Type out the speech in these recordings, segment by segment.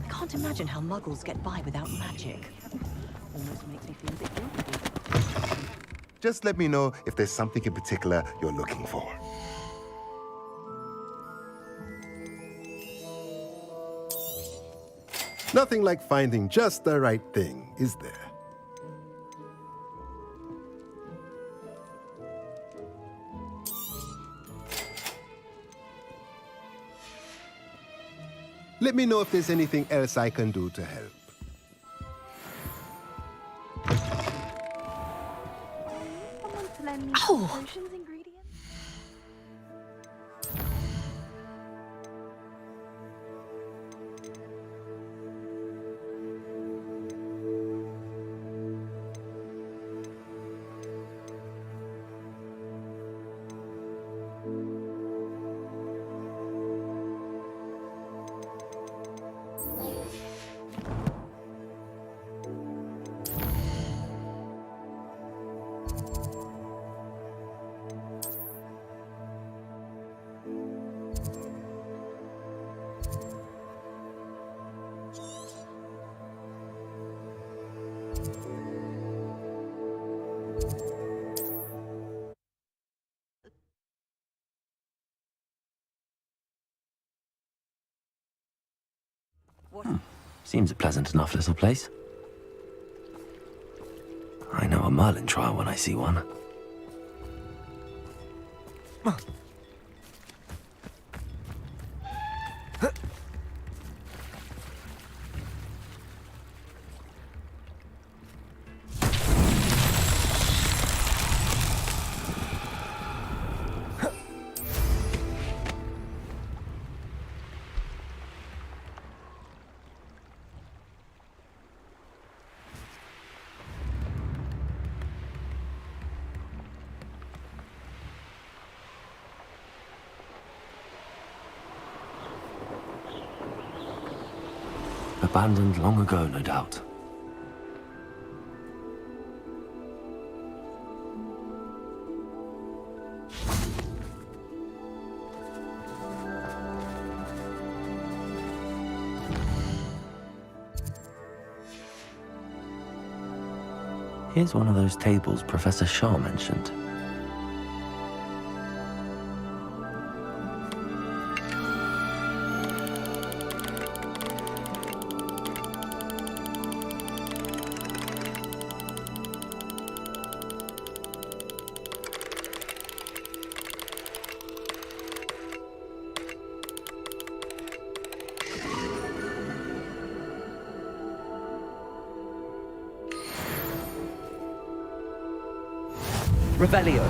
Can't imagine how muggles get by without magic. Almost makes me feel a bit guilty. Just let me know if there's something in particular you're looking for. Nothing like finding just the right thing, is there? Let me know if there's anything else I can do to help. Someone to lend me Ow! some potions ingredients? Seems a pleasant enough little place. I know a Merlin trial when I see one. Abandoned long ago, no doubt. Here's one of those tables Professor Shaw mentioned. Revelio.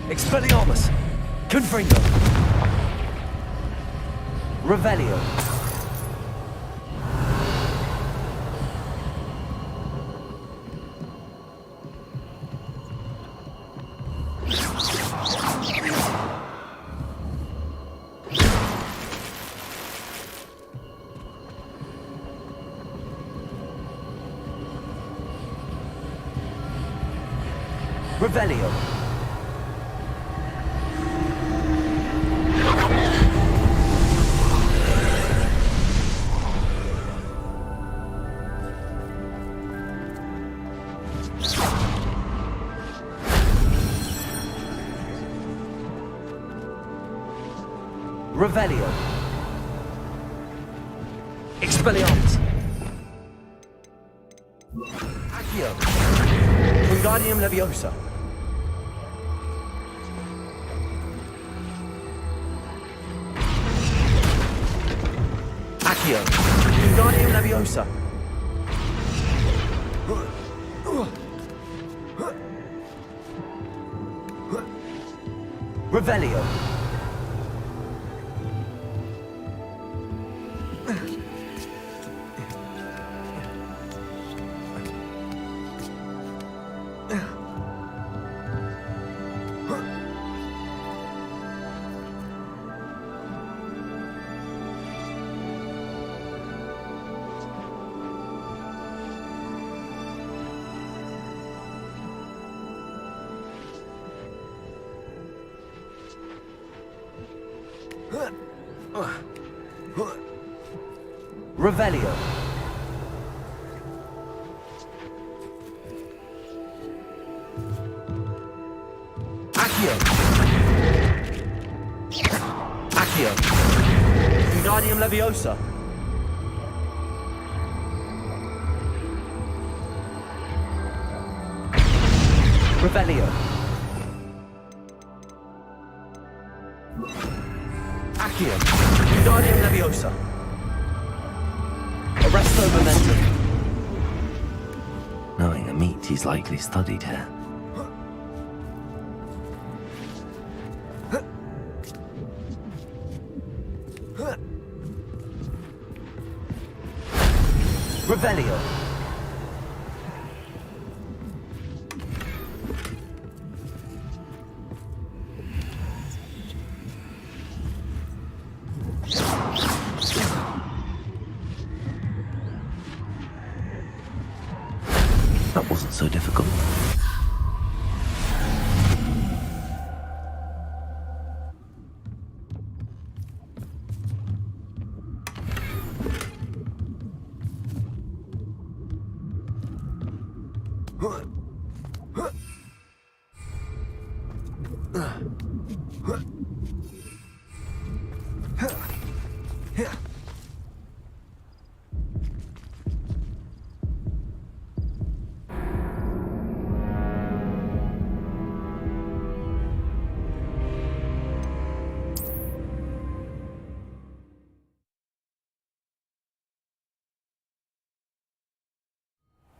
Expelliarmus. Confringo. Revelio. Revelio. Revelio. Expelliarmus. Accio. Wingardium Leviosa. Accio. Wingardium Leviosa. Revelio. Revelio. Accio. Accio. Wingardium Leviosa. Revelio. Accio. Wingardium Leviosa. Arresto Momentum. Knowing a meat he's likely studied here. Revelio. That wasn't so difficult.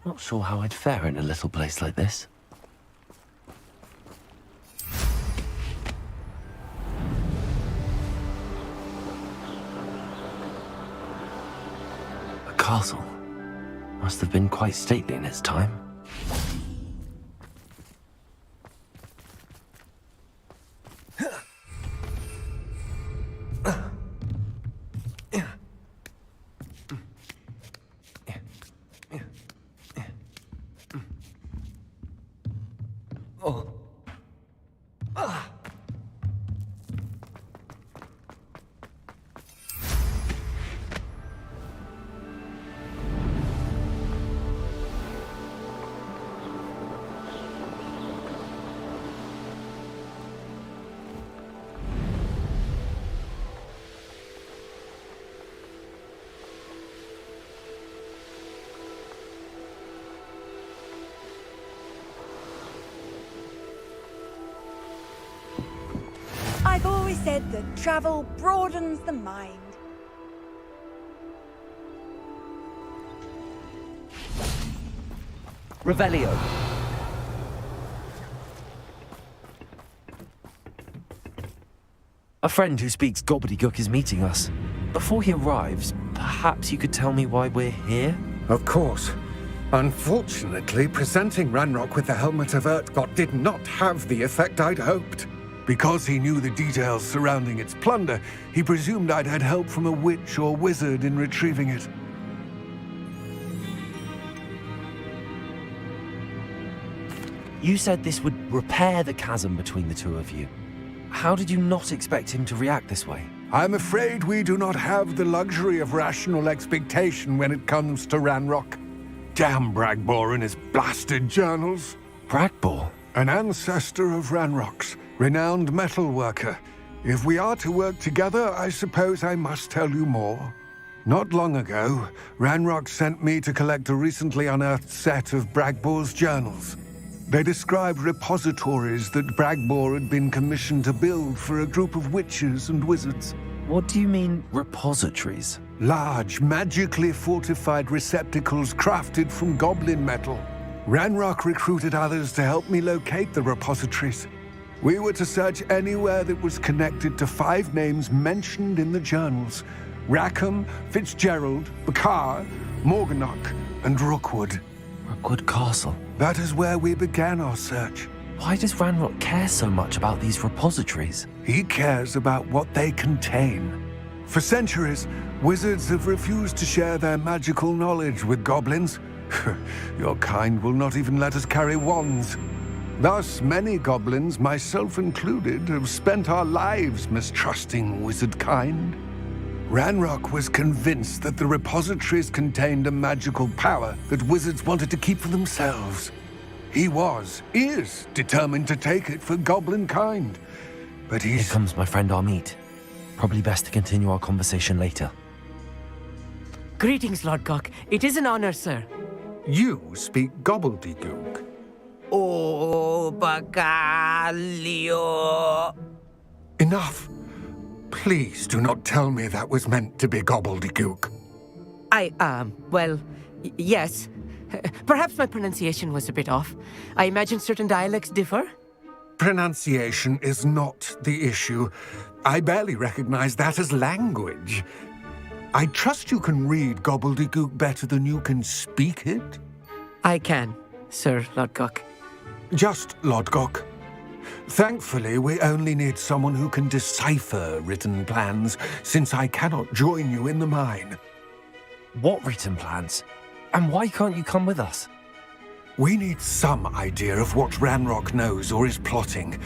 Not sure how I'd fare in a little place like this. A castle. Must have been quite stately in its time. I've always said that travel broadens the mind. Revelio. A friend who speaks gobbledygook is meeting us. Before he arrives, perhaps you could tell me why we're here? Of course. Unfortunately, presenting Ranrock with the Helmet of Urtkot did not have the effect I'd hoped. Because he knew the details surrounding its plunder, he presumed I'd had help from a witch or wizard in retrieving it. You said this would repair the chasm between the two of you. How did you not expect him to react this way? I'm afraid we do not have the luxury of rational expectation when it comes to Ranrock. Damn Bragbor and his blasted journals. Bragbor? An ancestor of Ranrock's, renowned metal worker. If we are to work together, I suppose I must tell you more. Not long ago, Ranrock sent me to collect a recently unearthed set of Bragbor's journals. They described repositories that Bragbor had been commissioned to build for a group of witches and wizards. What do you mean, repositories? Large, magically fortified receptacles crafted from goblin metal. Ranrock recruited others to help me locate the repositories. We were to search anywhere that was connected to 5 names mentioned in the journals. Rackham, Fitzgerald, Bakar, Morganach, and Rookwood. Rookwood Castle. That is where we began our search. Why does Ranrock care so much about these repositories? He cares about what they contain. For centuries, wizards have refused to share their magical knowledge with goblins. Your kind will not even let us carry wands. Thus, many goblins, myself included, have spent our lives mistrusting wizard kind. Ranrock was convinced that the repositories contained a magical power that wizards wanted to keep for themselves. He is determined to take it for goblin kind. But Here he's... comes my friend Amit. Probably best to continue our conversation later. Greetings, Lord Cock. It is an honor, sir. You speak gobbledygook. Oh, Bacalio. Enough. Please do not tell me that was meant to be gobbledygook. Yes. Perhaps my pronunciation was a bit off. I imagine certain dialects differ. Pronunciation is not the issue. I barely recognize that as language. I trust you can read gobbledygook better than you can speak it? I can, Sir Lodgok. Just Lodgok. Thankfully, we only need someone who can decipher written plans, since I cannot join you in the mine. What written plans? And why can't you come with us? We need some idea of what Ranrock knows or is plotting.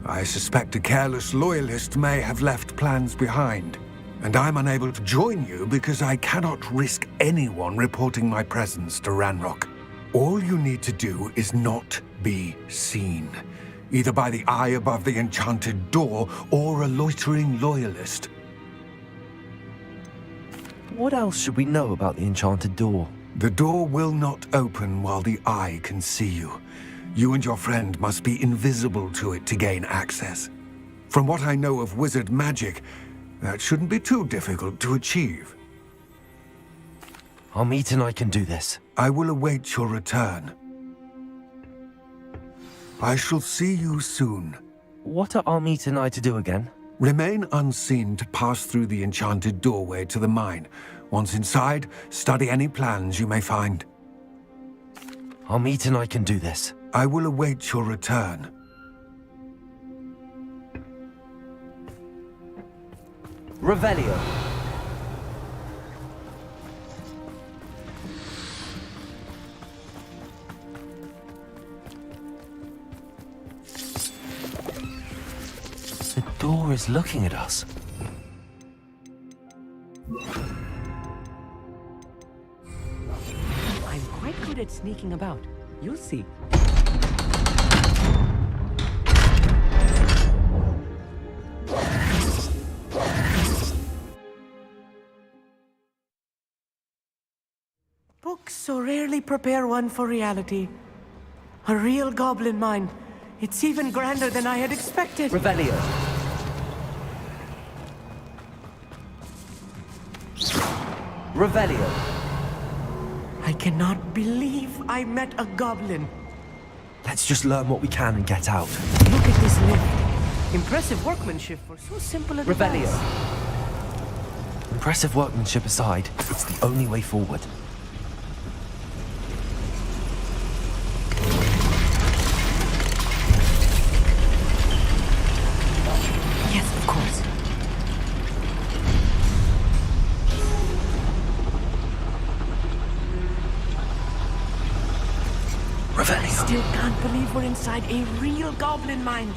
I suspect a careless loyalist may have left plans behind. And I'm unable to join you because I cannot risk anyone reporting my presence to Ranrock. All you need to do is not be seen, either by the eye above the enchanted door or a loitering loyalist. What else should we know about the enchanted door? The door will not open while the eye can see you. You and your friend must be invisible to it to gain access. From what I know of wizard magic, that shouldn't be too difficult to achieve. Amit and I can do this. I will await your return. I shall see you soon. What are Amit and I to do again? Remain unseen to pass through the enchanted doorway to the mine. Once inside, study any plans you may find. Amit and I can do this. I will await your return. Revelio. The door is looking at us. I'm quite good at sneaking about. You'll see. Books so rarely prepare one for reality. A real goblin mine. It's even grander than I had expected. Revelio. Revelio. I cannot believe I met a goblin. Let's just learn what we can and get out. Look at this lift. Impressive workmanship for so simple a Revelio. device. Impressive workmanship aside, it's the only way forward. Yes, of course. Revelio. Still can't believe we're inside a real goblin mine.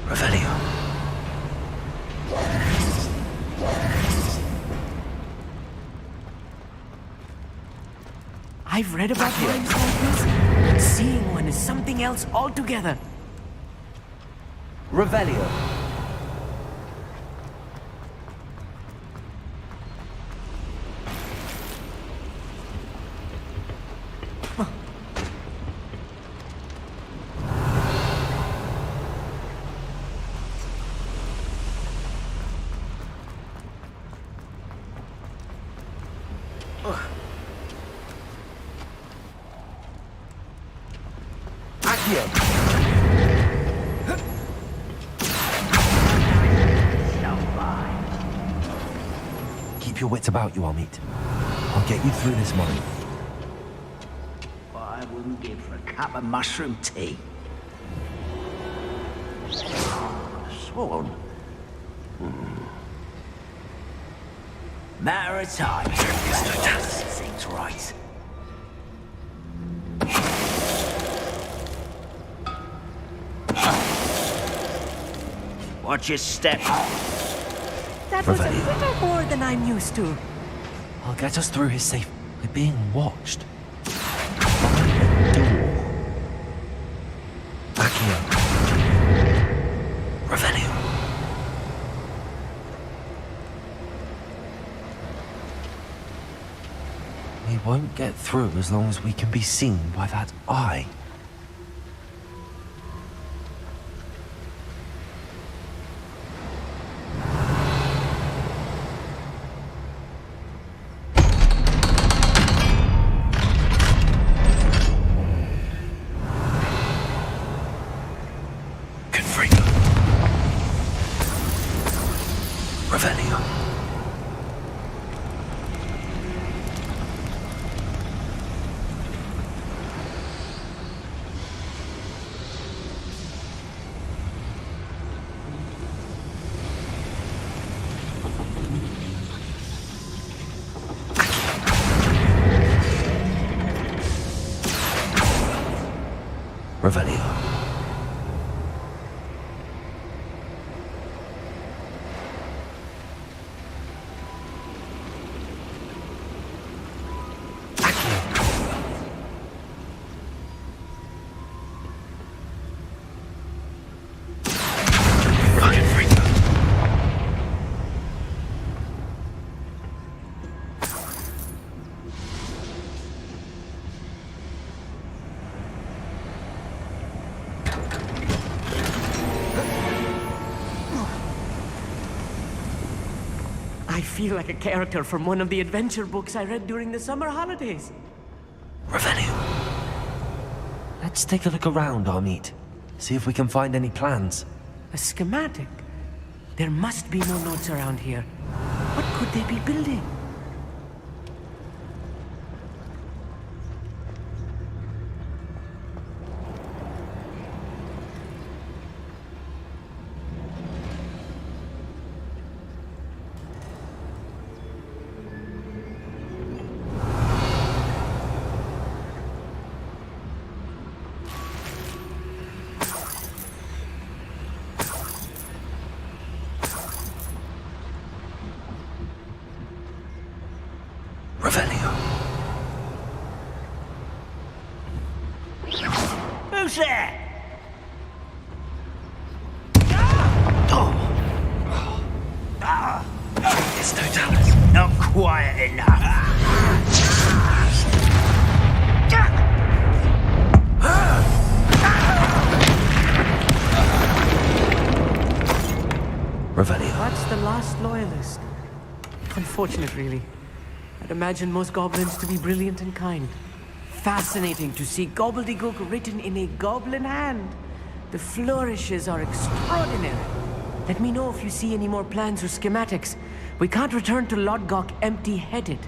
Revelio. I've read about mines like this, but seeing one is something else altogether. Revelio. Keep your wits about you, Amit. I'll get you through this morning. What I wouldn't give for a cup of mushroom tea. Sworn. Matter of time. Seems right. Watch your step. That was a little more than I'm used to. I'll get us through his safe. We're being watched. Find a door. Accio. Revelio. We won't get through as long as we can be seen by that eye. Revelio. Revelio. I feel like a character from one of the adventure books I read during the summer holidays. Revelio. Let's take a look around, Amit. See if we can find any plans. A schematic. There must be more notes around here. What could they be building? Revelio. Who's there? It's no talent. Not quiet enough. Revelio. That's the last loyalist. Unfortunate, really. I'd imagine most goblins to be brilliant and kind. Fascinating to see gobbledygook written in a goblin hand. The flourishes are extraordinary. Let me know if you see any more plans or schematics. We can't return to Lodgok empty-headed.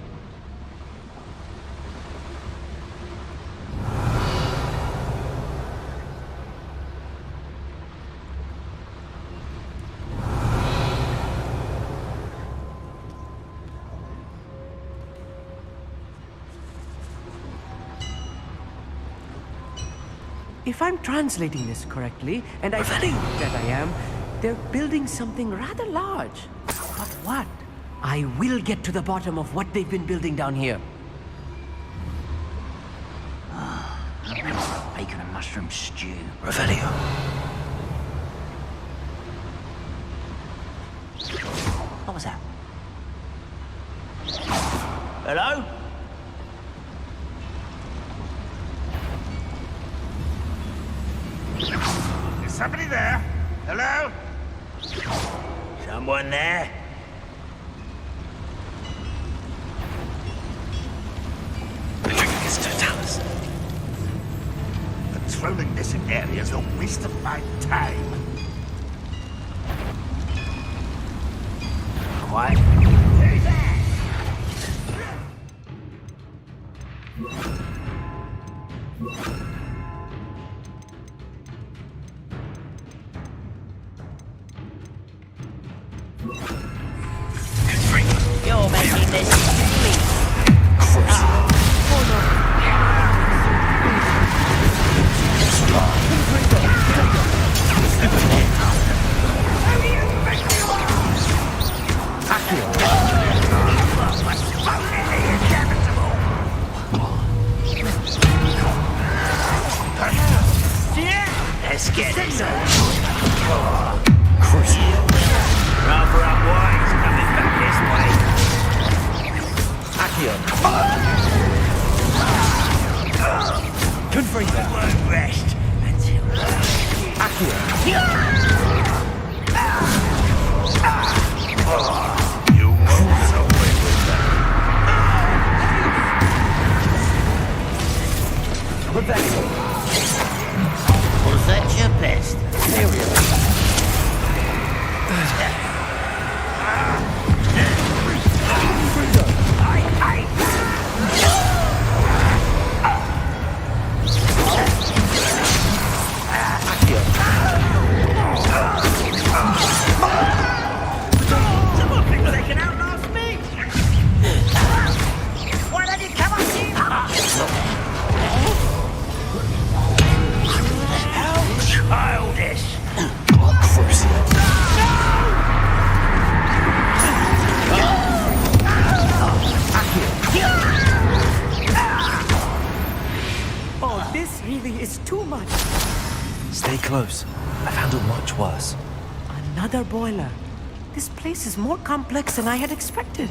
If I'm translating this correctly, and I think that I am, they're building something rather large. But what? I will get to the bottom of what they've been building down here. Bacon and mushroom stew. Revelio. What was that? Hello? Is somebody there? Hello? Someone there? The drink is totalis. That's Patrolling this area is a waste of my time. Quiet. Hey there! You're making this silly. Let's get this on. Rather up wise, coming back this way. Accio. Confringo. Won't rest until Accio. You walk away with that. Rebellion. was that your best? Someone thinks they can outlast me. Why don't you come on in? How childish! Oh, this really is too much. Stay close. I've handled much worse. Another boiler. This place is more complex than I had expected.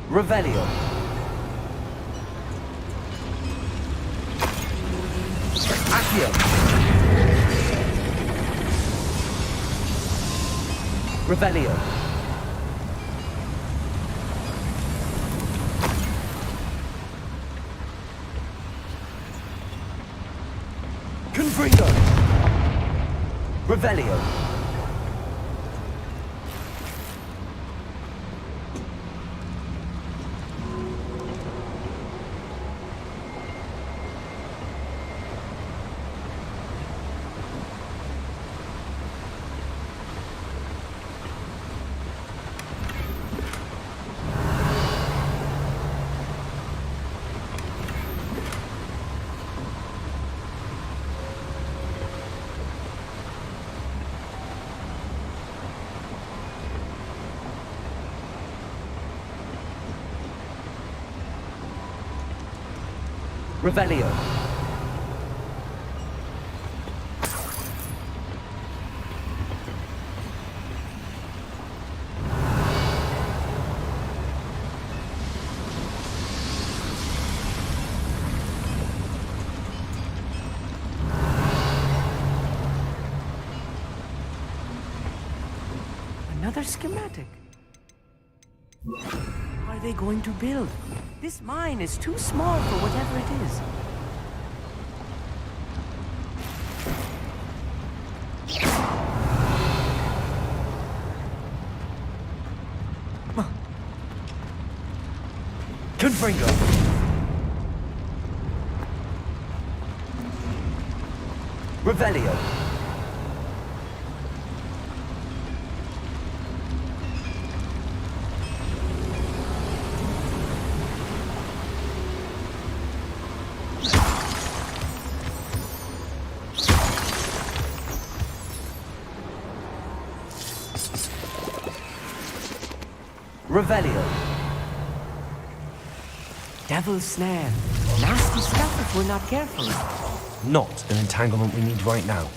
Revelio. Accio. Revelio. Confringo. Revelio. Revelio. Another schematic. Are they going to build? This mine is too small for whatever it is. Confringo. Revelio. Revelio. Devil's snare. Nasty stuff if we're not careful. Not an entanglement we need right now.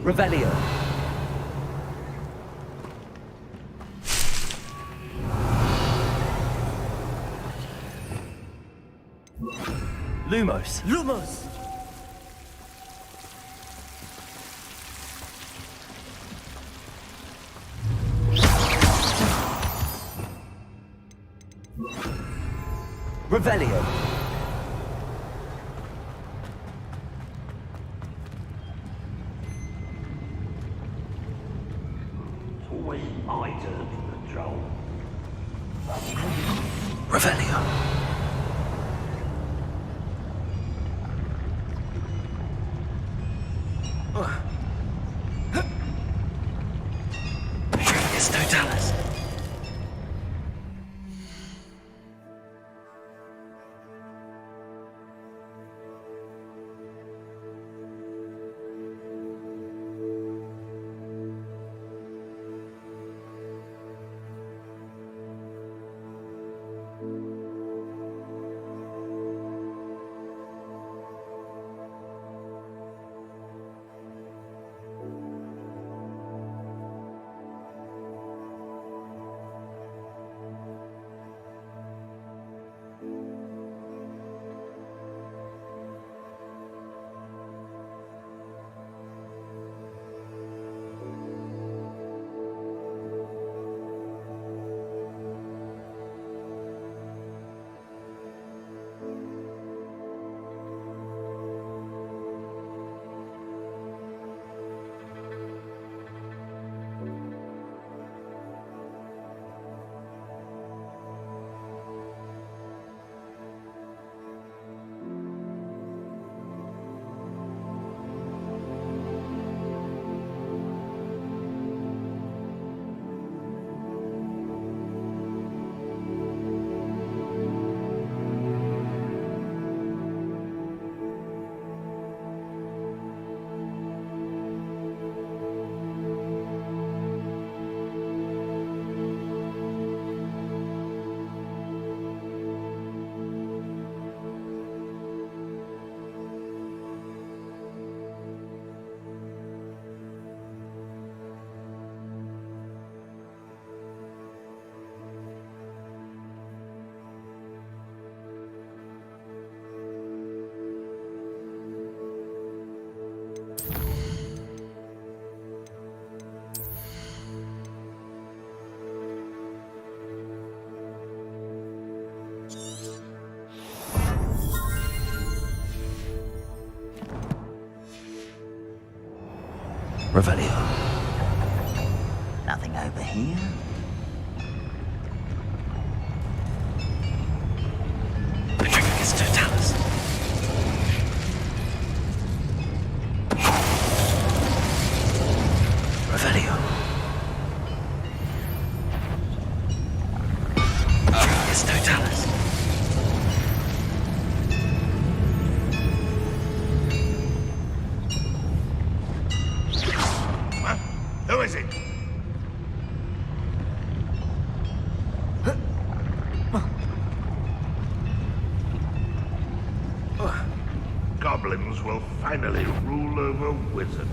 Revelio. Lumos. Lumos! Revelio. It's always my turn to control. Revelio. It's Totalis. Revelio. Nothing over here. It's Totalis. Revelio. It's Totalis. Who is it? Goblins will finally rule over wizards.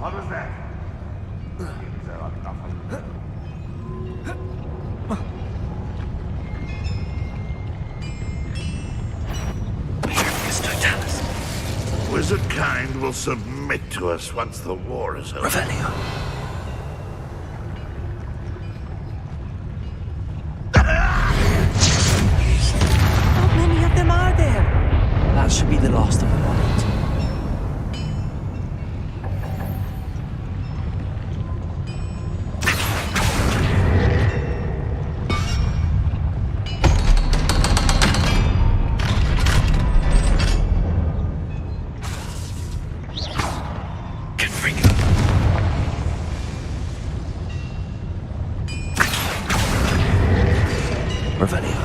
What was that? It's Totalis. Wizard kind will submit to us once the war is over. Revelio. How many of them are there? That should be the last of them on it. Revelio.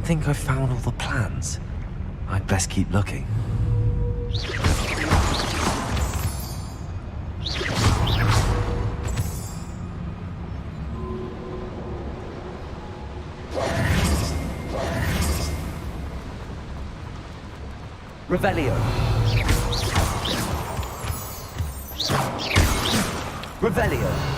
think I've found all the plans. I'd best keep looking. Revelio. Revelio.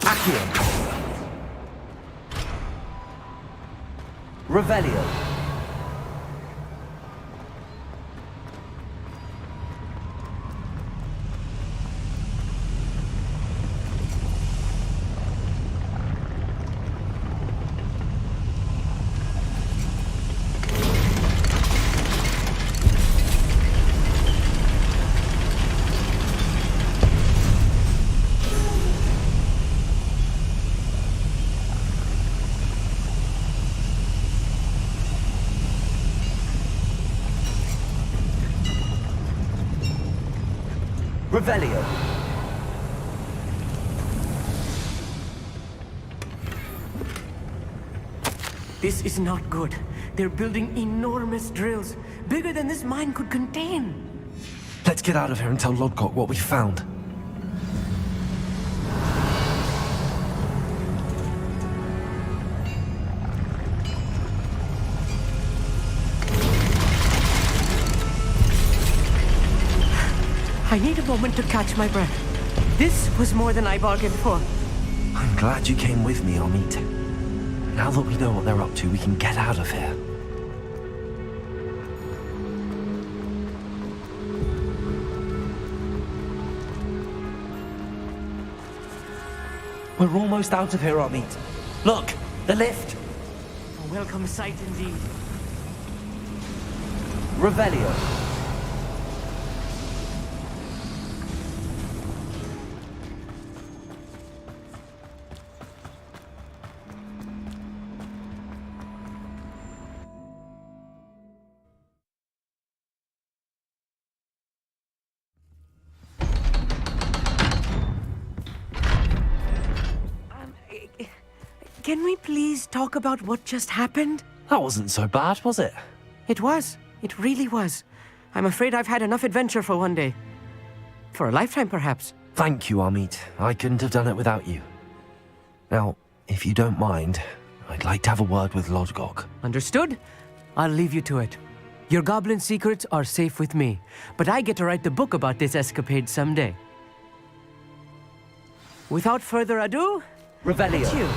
Accio. Revelio. Revelio. This is not good. They're building enormous drills, bigger than this mine could contain. Let's get out of here and tell Lodgok what we found. I need a moment to catch my breath. This was more than I bargained for. I'm glad you came with me, Amit. Now that we know what they're up to, we can get out of here. We're almost out of here, Amit. Look, the lift. A welcome sight indeed. Revelio. Can we please talk about what just happened? That wasn't so bad, was it? It was. It really was. I'm afraid I've had enough adventure for one day. For a lifetime, perhaps. Thank you, Amit. I couldn't have done it without you. Now, if you don't mind, I'd like to have a word with Lodgok. Understood? I'll leave you to it. Your goblin secrets are safe with me, but I get to write the book about this escapade someday. Without further ado, Revelio. it's you.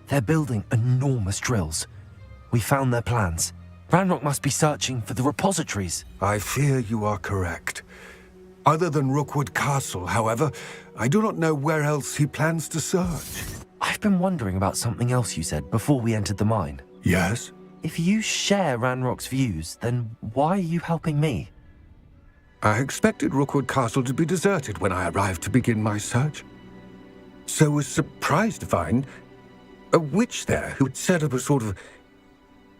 They're building enormous drills. We found their plans. Ranrock must be searching for the repositories. I fear you are correct. Other than Rookwood Castle, however, I do not know where else he plans to search. I've been wondering about something else you said before we entered the mine. Yes? If you share Ranrock's views, then why are you helping me? I expected Rookwood Castle to be deserted when I arrived to begin my search. So was surprised to find a witch there who had set up a sort of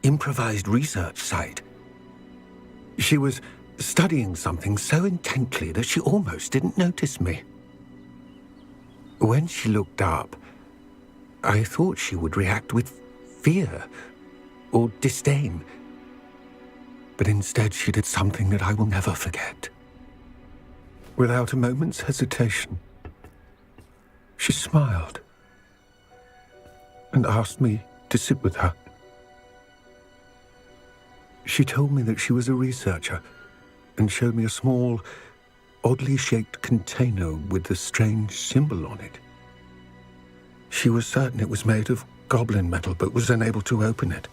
improvised research site. She was studying something so intently that she almost didn't notice me. When she looked up, I thought she would react with fear or disdain. But instead she did something that I will never forget. Without a moment's hesitation, she smiled and asked me to sit with her. She told me that she was a researcher and showed me a small, oddly shaped container with a strange symbol on it. She was certain it was made of goblin metal, but was unable to open it.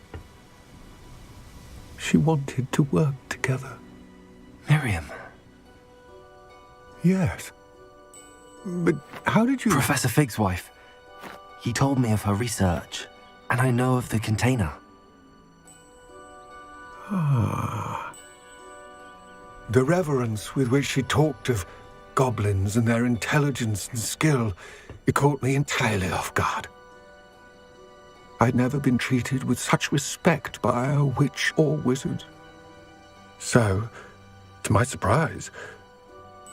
She wanted to work together. Miriam. Yes. But how did you... Professor Fig's wife. He told me of her research, and I know of the container. Ah. The reverence with which she talked of goblins and their intelligence and skill, it caught me entirely off guard. I'd never been treated with such respect by a witch or wizard. So, to my surprise,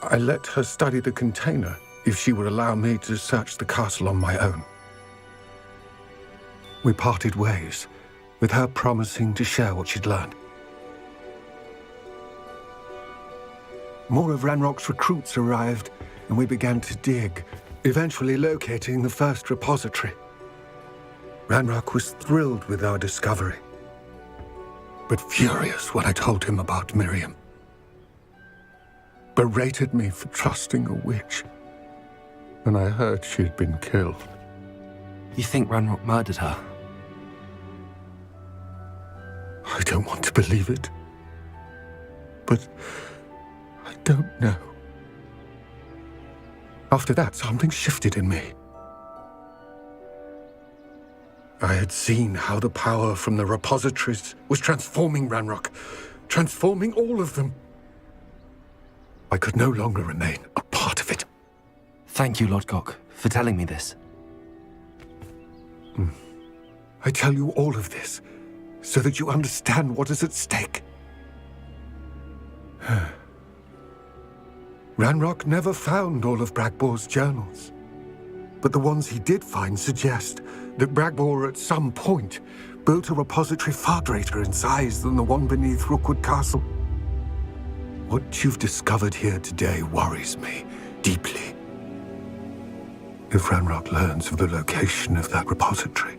I let her study the container if she would allow me to search the castle on my own. We parted ways, with her promising to share what she'd learned. More of Ranrock's recruits arrived, and we began to dig, eventually locating the first repository. Ranrock was thrilled with our discovery, but furious when I told him about Miriam. Berated me for trusting a witch, and I heard she'd been killed. You think Ranrock murdered her? I don't want to believe it, but I don't know. After that, something shifted in me. I had seen how the power from the repositories was transforming Ranrock, transforming all of them. I could no longer remain a part of it. Thank you, Lord Gok, for telling me this. I tell you all of this so that you understand what is at stake. Ranrock never found all of Bragbor's journals, but the ones he did find suggest that Bragbor at some point built a repository far greater in size than the one beneath Rookwood Castle. What you've discovered here today worries me deeply. If Ranrock learns of the location of that repository,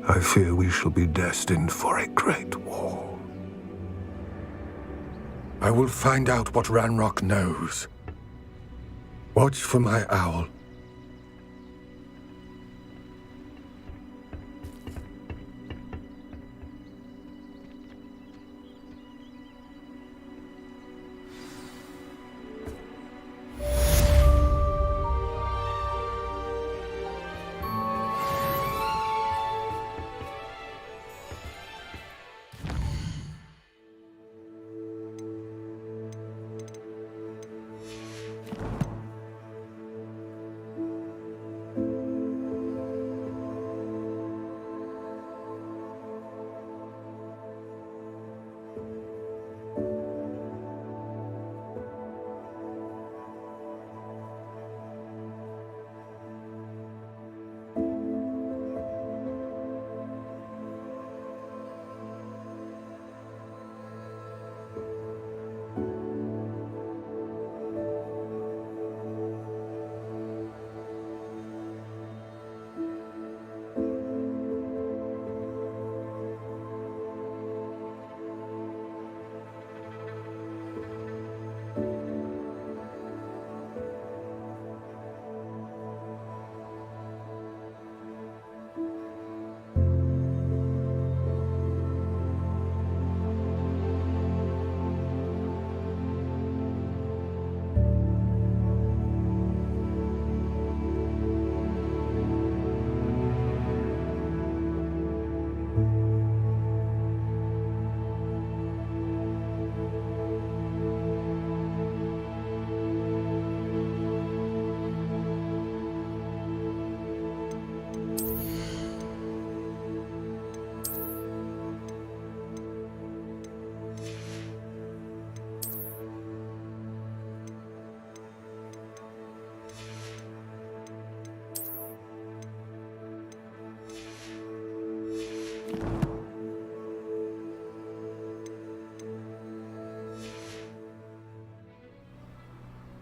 I fear we shall be destined for a great war. I will find out what Ranrock knows. Watch for my owl.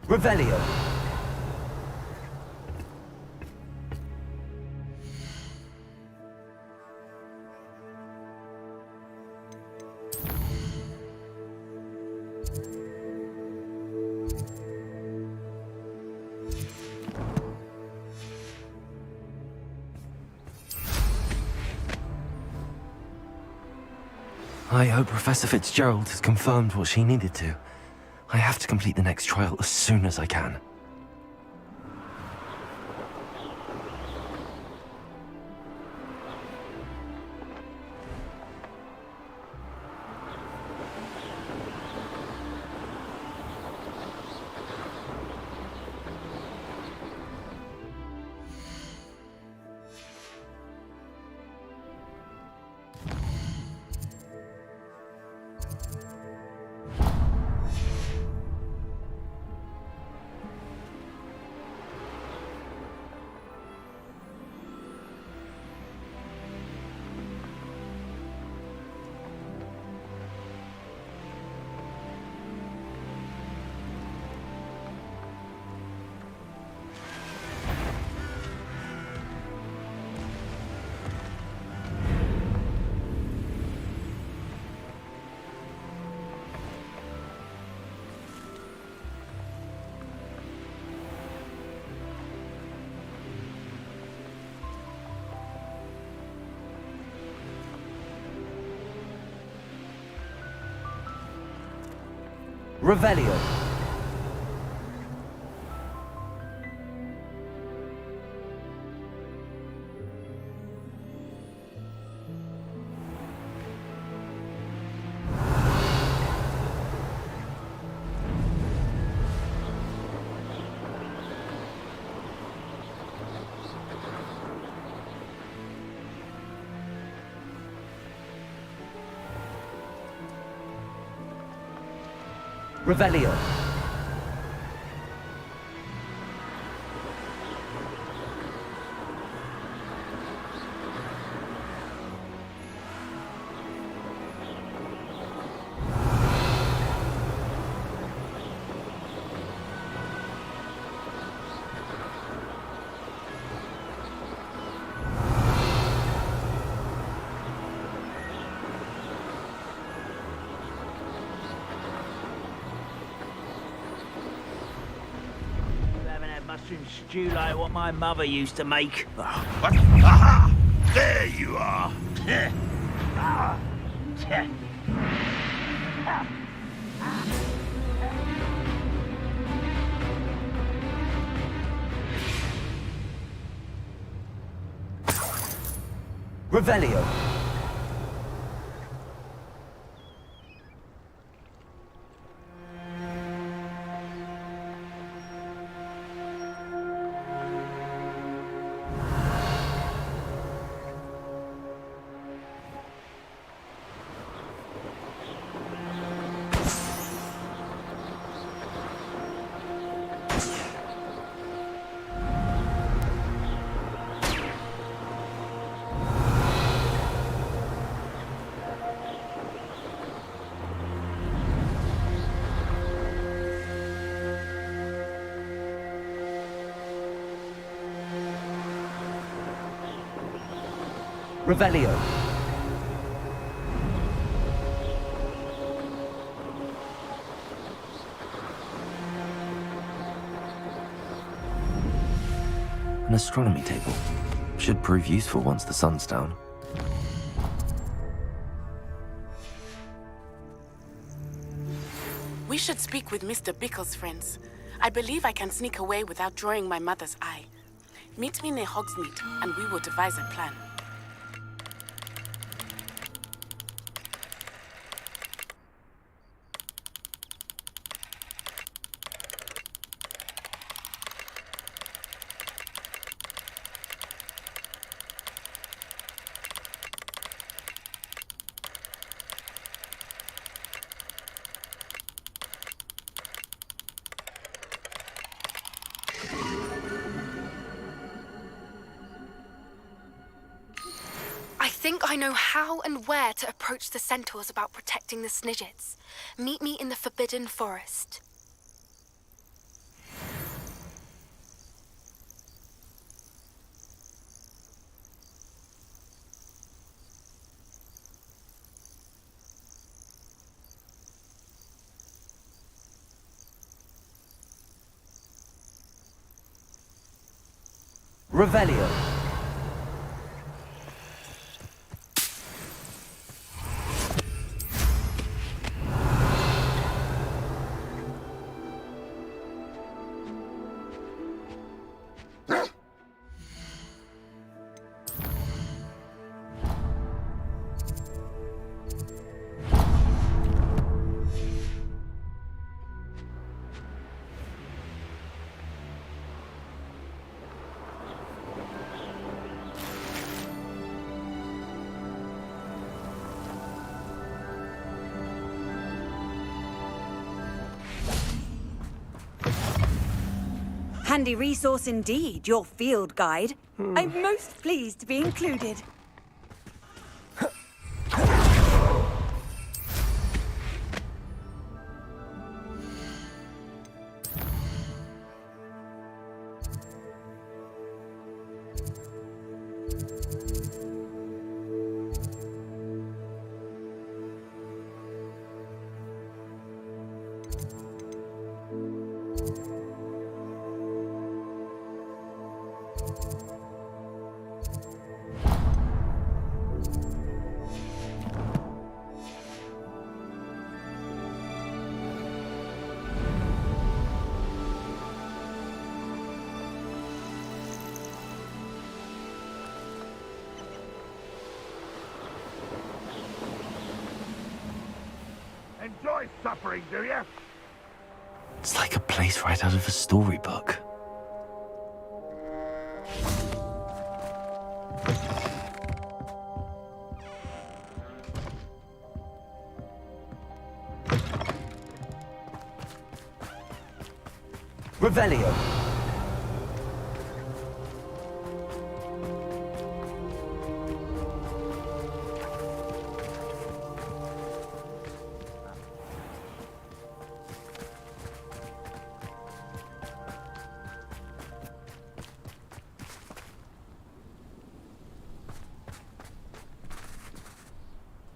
Revelio. I hope Professor Fitzgerald has confirmed what she needed to. I have to complete the next trial as soon as I can. Revelio. Revelio. Mushroom stew like what my mother used to make. What? Aha! There you are. Revelio. Revelio. An astronomy table. Should prove useful once the sun's down. We should speak with Mr. Bickle's friends. I believe I can sneak away without drawing my mother's eye. Meet me near Hogsmeade, and we will devise a plan. I think I know how and where to approach the centaurs about protecting the Snidgets. Meet me in the Forbidden Forest. Revelio. Handy resource indeed, your field guide. I'm most pleased to be included. suffering, do you? It's like a place right out of a storybook. Revelio.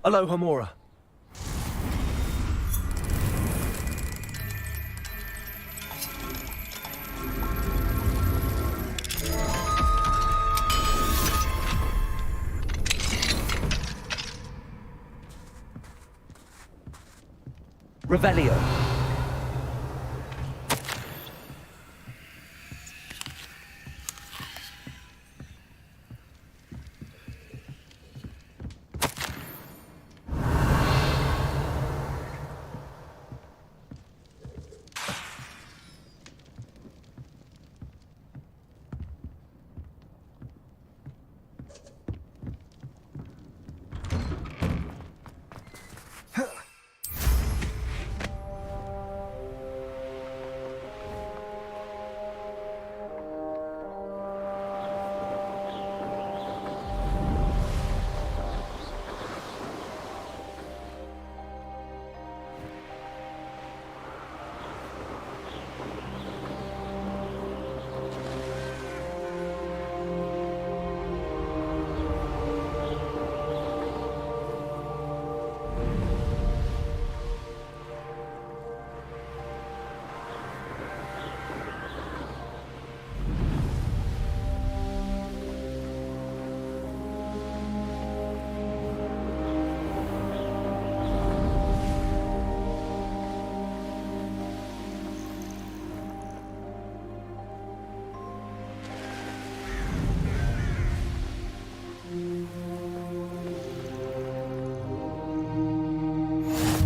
Aloha Mora. Revelio.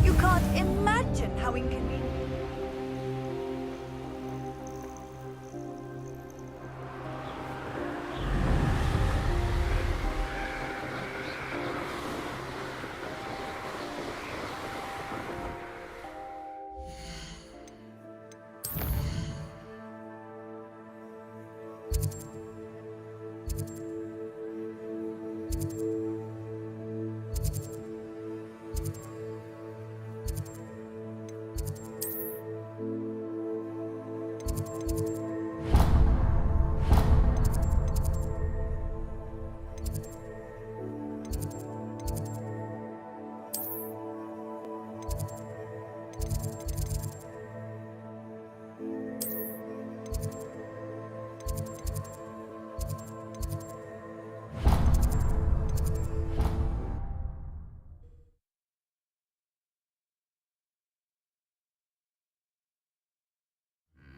You can't imagine how inconvenient.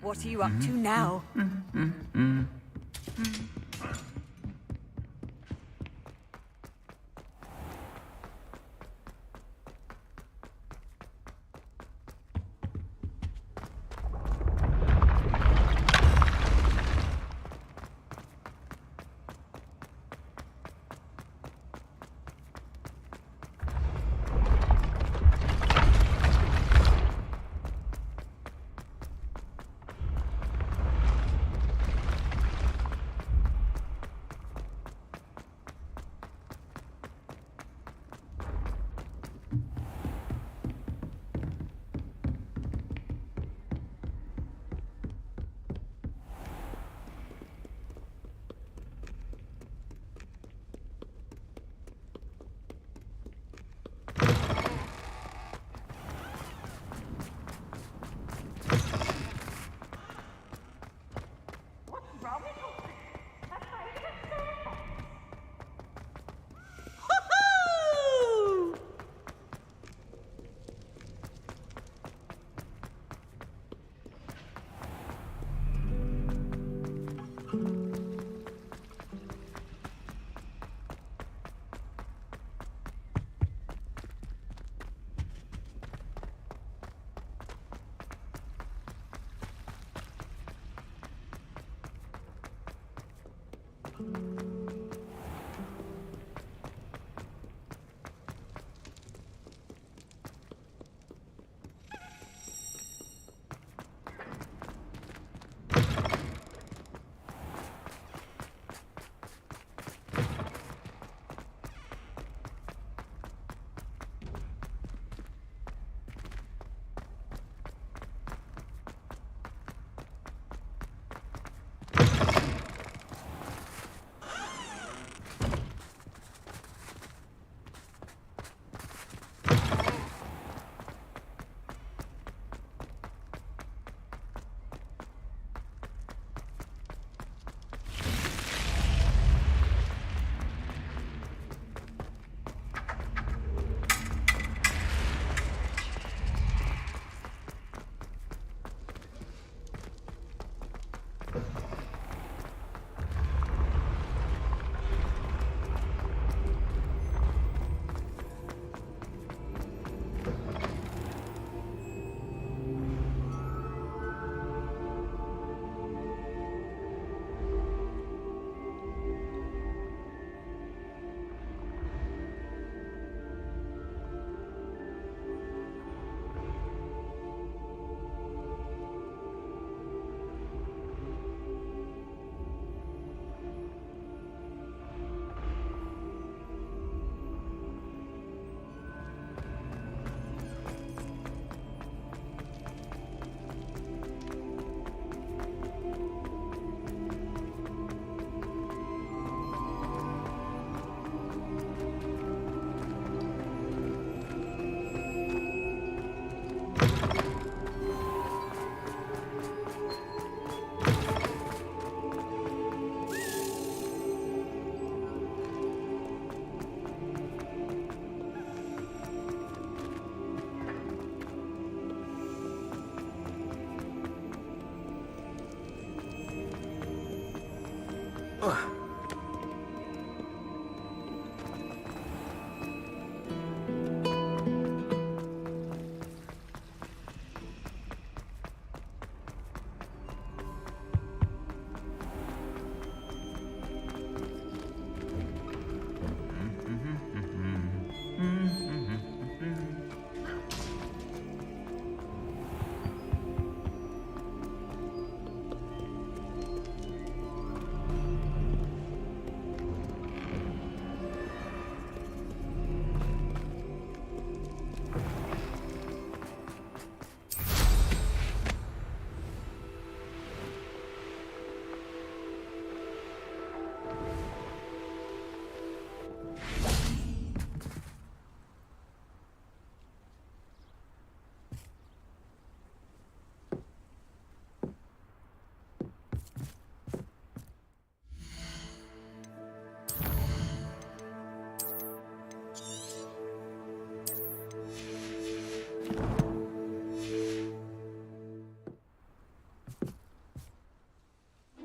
What are you up to now?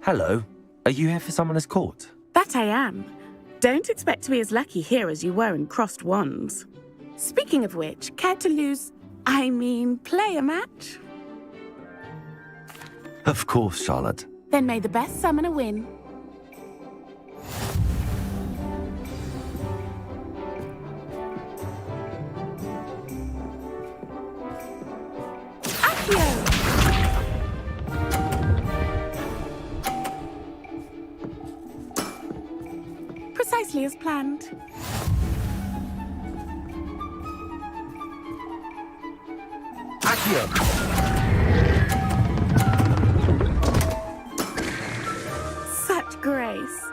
Hello. Are you here for Summoner's Court? That I am. Don't expect to be as lucky here as you were in Crossed Wands. Speaking of which, care to play a match? Of course, Charlotte. Then may the best summoner win. Accio! Precisely as planned. Accio! Such grace.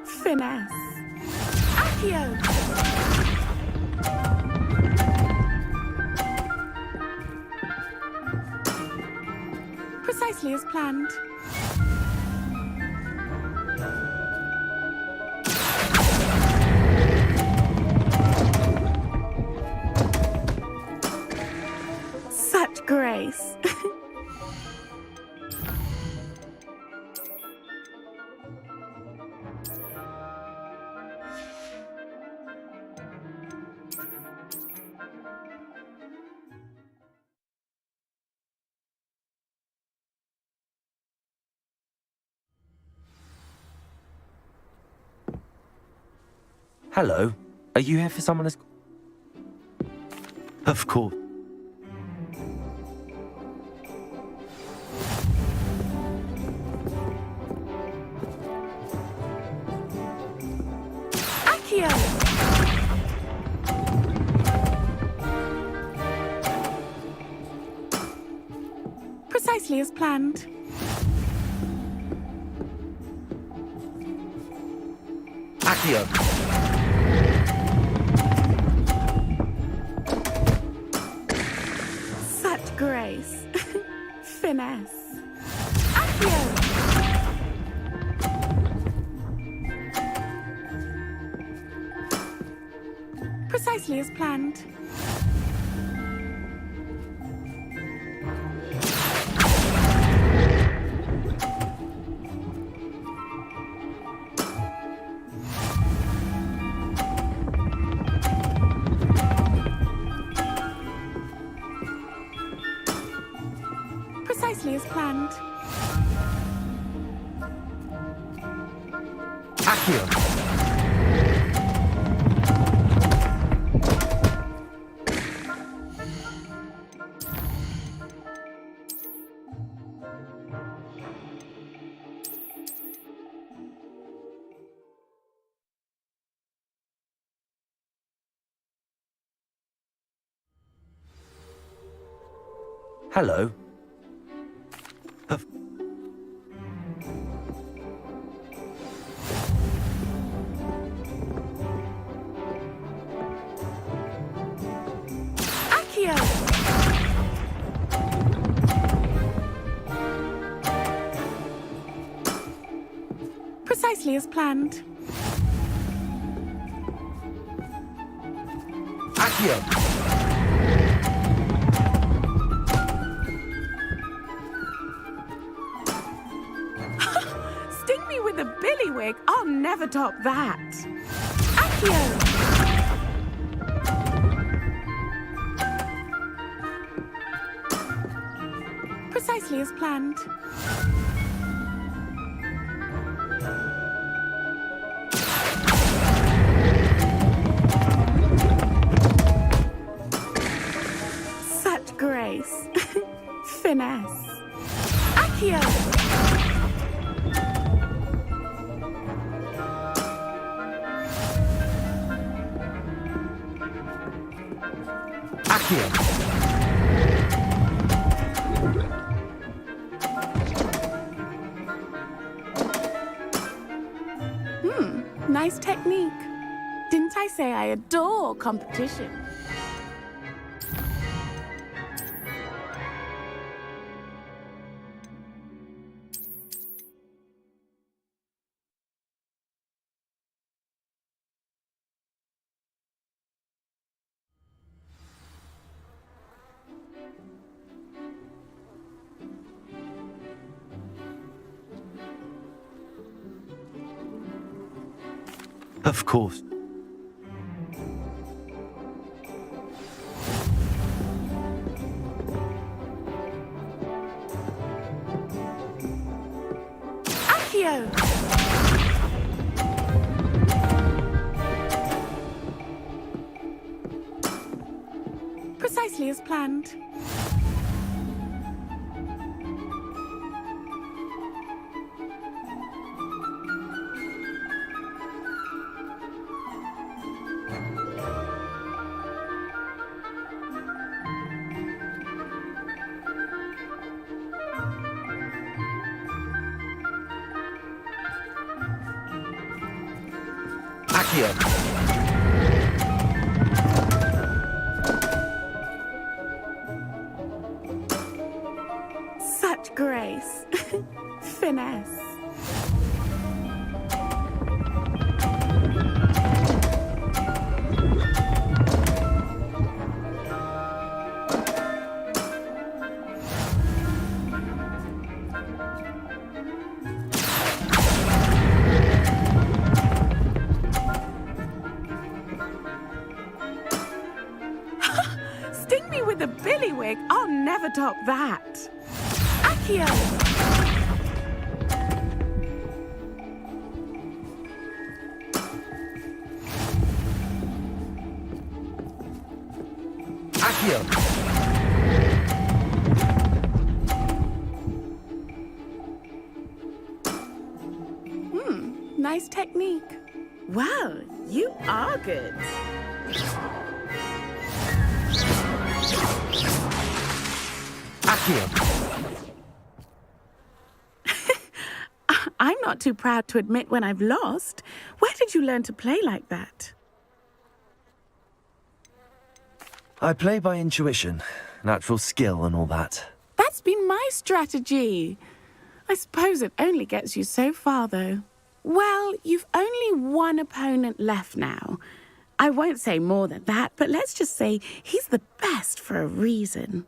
Finesse. Accio! Precisely as planned. Such grace. Hello. Are you here for Summoner's... Of course. Accio! Precisely as planned. Accio! Such grace. Finesse. Accio! Precisely as planned. Precisely as planned. Accio! Hello. Accio! Precisely as planned. Accio! Sting me with a billy billywig, I'll never top that. Accio! Precisely as planned. Such grace. Finesse. Accio! Accio! Nice technique. Didn't I say I adore competition? Of course. Accio! Precisely as planned. Accio! Such grace. Finesse. Sting me with a billywig, I'll never top that. Accio! Accio! Nice technique. Well, you are good. Accio! I'm not too proud to admit when I've lost. Where did you learn to play like that? I play by intuition, natural skill and all that. That's been my strategy. I suppose it only gets you so far, though. Well, you've only one opponent left now. I won't say more than that, but let's just say he's the best for a reason.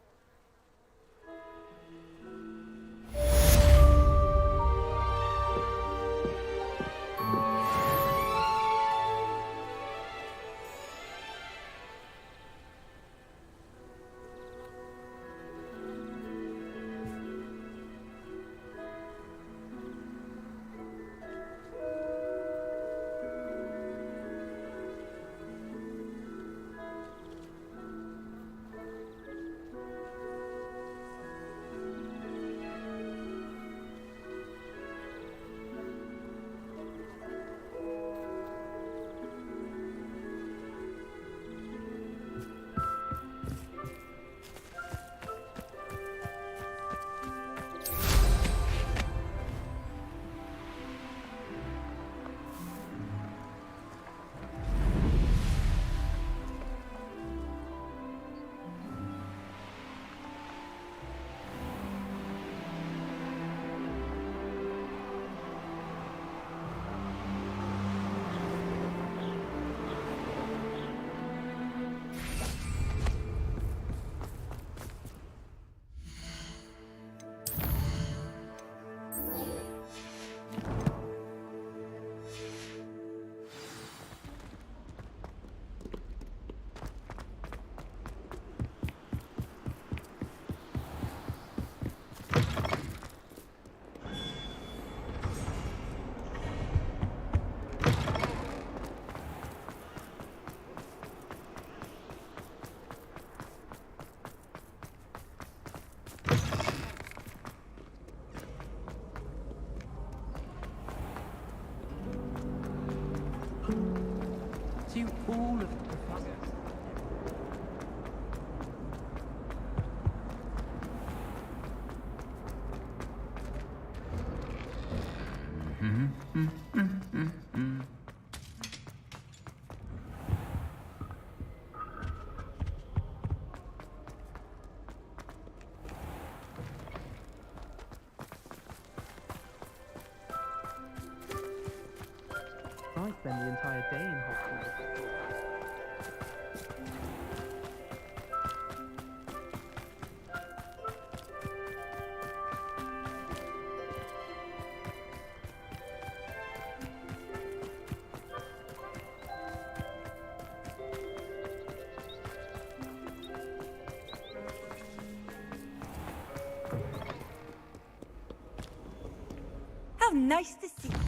spend the entire day in Hogwarts. How nice to see you.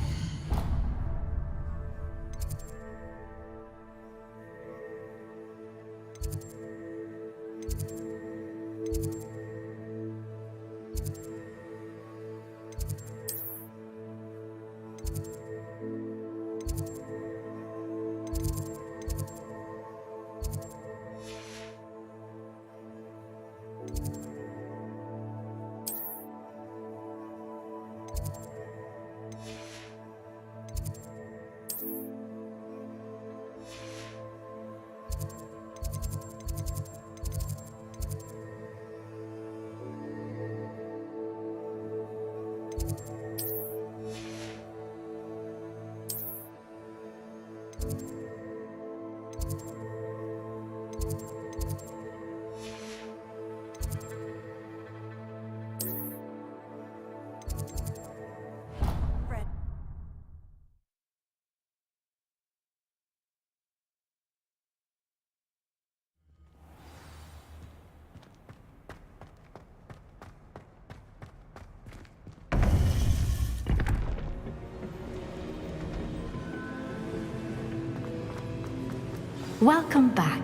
Welcome back.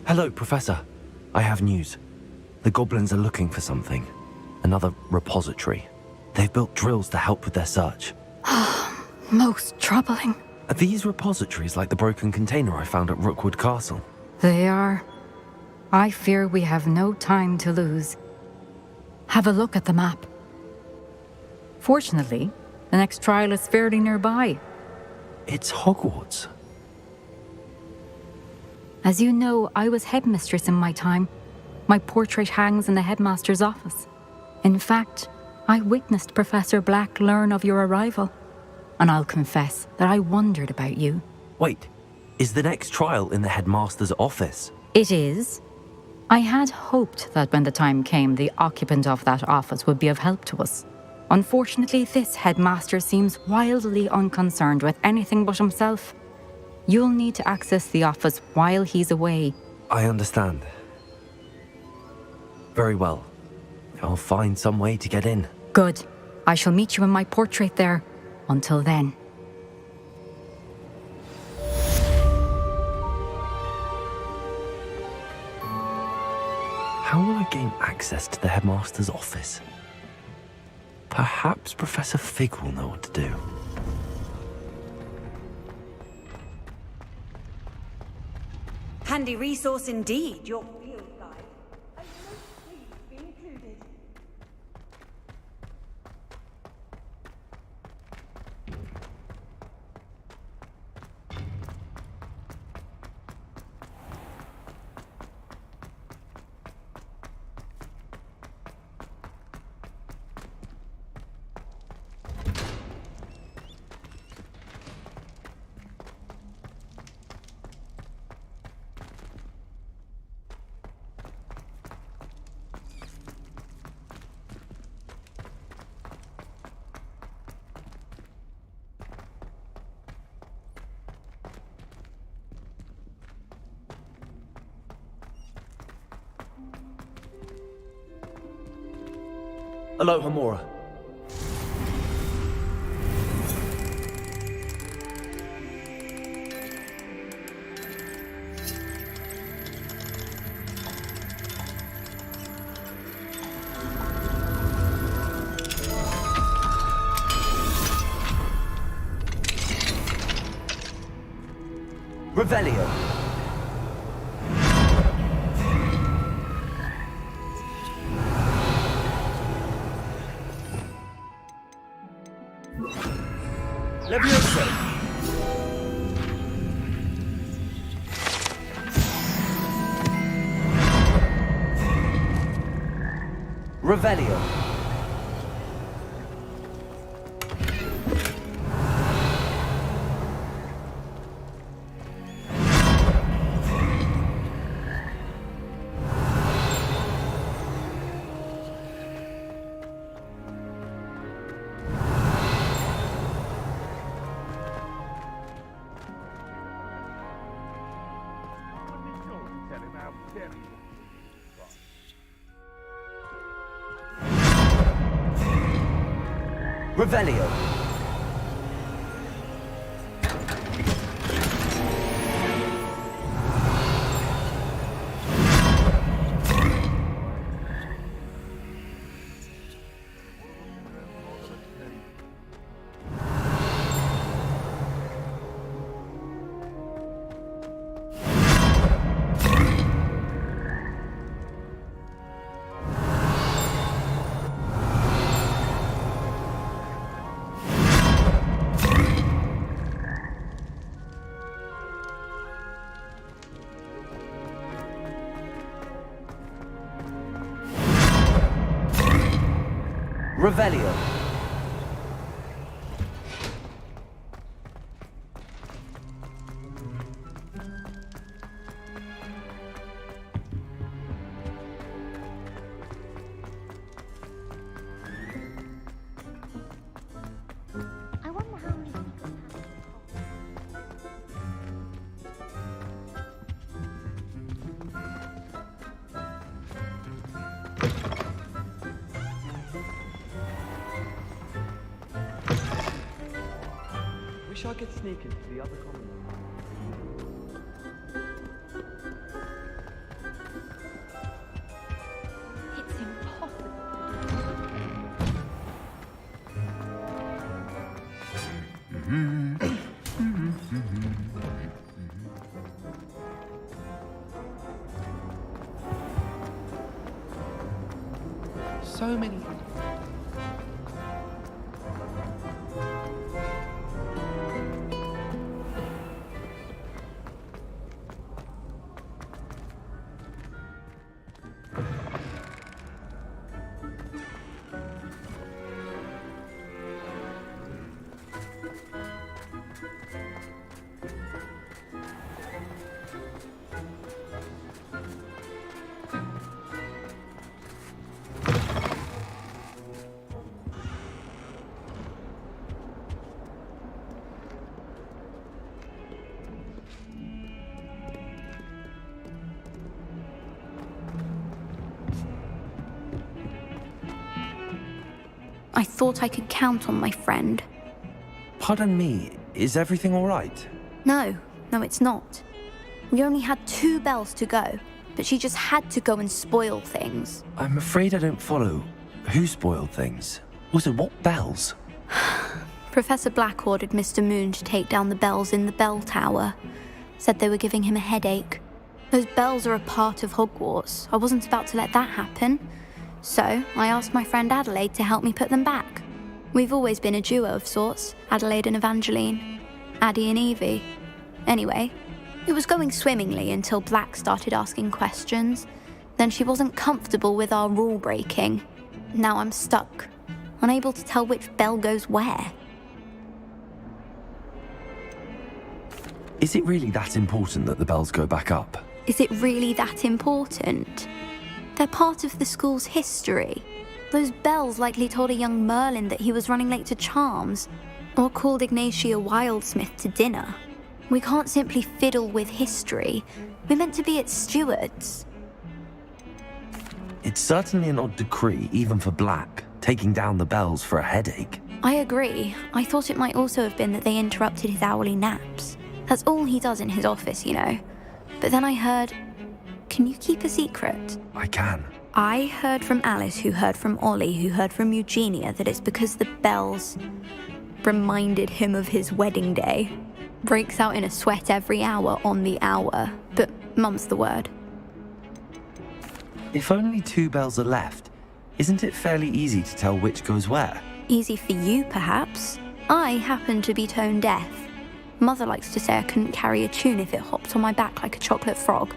Hello, Professor. I have news. The goblins are looking for something. Another repository. They've built drills to help with their search. Most troubling. Are these repositories like the broken container I found at Rookwood Castle? They are. I fear we have no time to lose. Have a look at the map. Fortunately, the next trial is fairly nearby. It's Hogwarts. As you know, I was headmistress in my time. My portrait hangs in the headmaster's office. In fact, I witnessed Professor Black learn of your arrival. And I'll confess that I wondered about you. Wait, is the next trial in the headmaster's office? It is. I had hoped that when the time came, the occupant of that office would be of help to us. Unfortunately, this headmaster seems wildly unconcerned with anything but himself. You'll need to access the office while he's away. I understand. Very well. I'll find some way to get in. Good. I shall meet you in my portrait there. Until then. How will I gain access to the headmaster's office? Perhaps Professor Fig will know what to do. Handy resource indeed, your field guide. I'm most pleased to be included. Hello, Hamora. Revelio. Levioso. Revelio. Revelio. Revelio. I wonder how many people Wish I could sneak into the other common room. It's impossible. So many. I thought I could count on my friend. Pardon me, is everything all right? No, it's not. We only had 2 bells to go, but she just had to go and spoil things. I'm afraid I don't follow. Who spoiled things? Also, what bells? Professor Black ordered Mr. Moon to take down the bells in the bell tower. Said they were giving him a headache. Those bells are a part of Hogwarts. I wasn't about to let that happen. So, I asked my friend Adelaide to help me put them back. We've always been a duo of sorts, Adelaide and Evangeline. Addie and Evie. Anyway, it was going swimmingly until Black started asking questions. Then she wasn't comfortable with our rule breaking. Now I'm stuck, unable to tell which bell goes where. Is it really that important that the bells go back up? Is it really that important? They're part of the school's history. Those bells likely told a young Merlin that he was running late to Charms, or called Ignatia Wildsmith to dinner. We can't simply fiddle with history. We're meant to be its stewards. It's certainly an odd decree, even for Black, taking down the bells for a headache. I agree. I thought it might also have been that they interrupted his hourly naps. That's all he does in his office, you know. But then I heard... Can you keep a secret? I can. I heard from Alice, who heard from Ollie, who heard from Eugenia, that it's because the bells reminded him of his wedding day. Breaks out in a sweat every hour on the hour, but mum's the word. If only 2 bells are left, isn't it fairly easy to tell which goes where? Easy for you, perhaps. I happen to be tone deaf. Mother likes to say I couldn't carry a tune if it hopped on my back like a chocolate frog.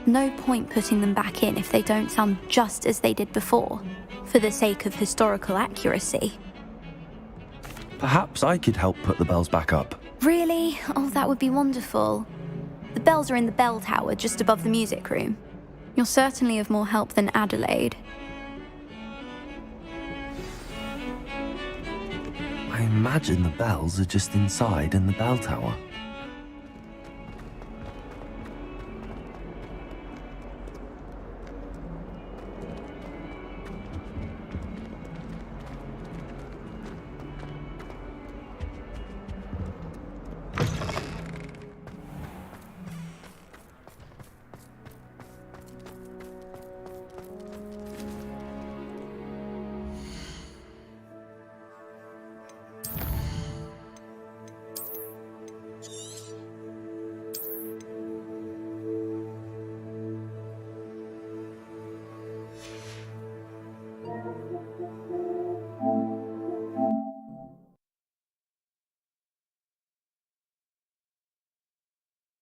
No point putting them back in if they don't sound just as they did before, for the sake of historical accuracy. Perhaps I could help put the bells back up. Really? Oh, that would be wonderful. The bells are in the bell tower just above the music room. You're certainly of more help than Adelaide. I imagine the bells are just inside in the bell tower.